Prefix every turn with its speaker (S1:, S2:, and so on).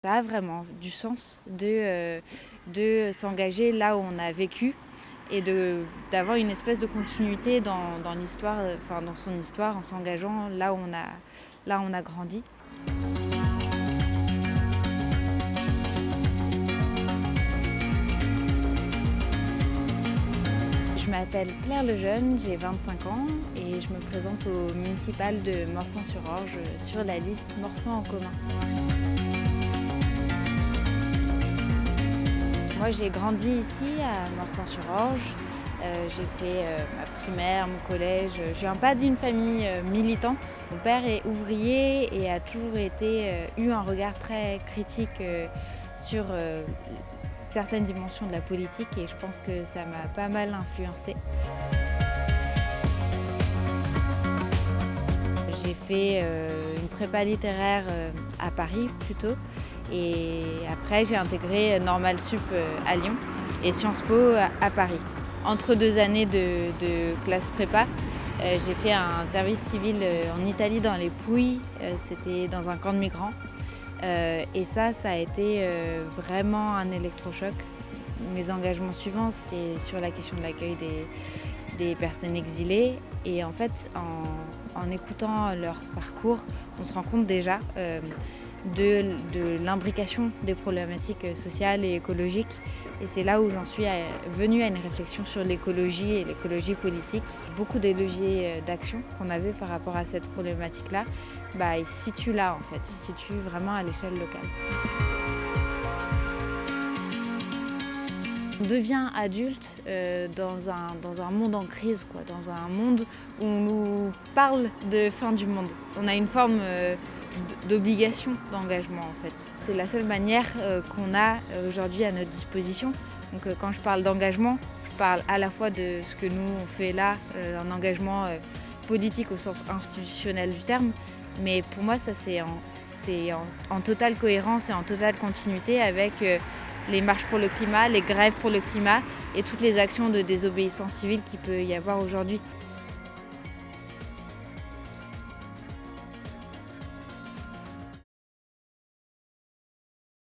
S1: Ça a vraiment du sens de s'engager là où on a vécu et d'avoir une espèce de continuité dans l'histoire, dans son histoire, en s'engageant là où on a grandi. Je m'appelle Claire Lejeune, j'ai 25 ans et je me présente au municipal de Morsang-sur-Orge sur la liste Morsang en commun. Moi, j'ai grandi ici à Morsang-sur-Orge. J'ai fait ma primaire, mon collège. Je viens pas d'une famille militante. Mon père est ouvrier et a toujours eu un regard très critique sur certaines dimensions de la politique et je pense que ça m'a pas mal influencée. J'ai fait une prépa littéraire à Paris plutôt et après j'ai intégré Normal Sup à Lyon et Sciences Po à Paris. Entre 2 années de classe prépa, j'ai fait un service civil en Italie dans les Pouilles, c'était dans un camp de migrants et ça a été vraiment un électrochoc. Mes engagements suivants, c'était sur la question de l'accueil des personnes exilées et en fait en écoutant leur parcours, on se rend compte déjà de l'imbrication des problématiques sociales et écologiques. Et c'est là où j'en suis venue à une réflexion sur l'écologie et l'écologie politique. Beaucoup des leviers d'action qu'on avait par rapport à cette problématique-là, ils se situent là en fait, ils se situent vraiment à l'échelle locale. On devient adulte dans un monde en crise, dans un monde où on nous parle de fin du monde. On a une forme d'obligation d'engagement en fait. C'est la seule manière qu'on a aujourd'hui à notre disposition. Donc quand je parle d'engagement, je parle à la fois de ce que nous on fait là, un engagement politique au sens institutionnel du terme, mais pour moi ça c'est en totale cohérence et en totale continuité avec les marches pour le climat, les grèves pour le climat et toutes les actions de désobéissance civile qu'il peut y avoir aujourd'hui.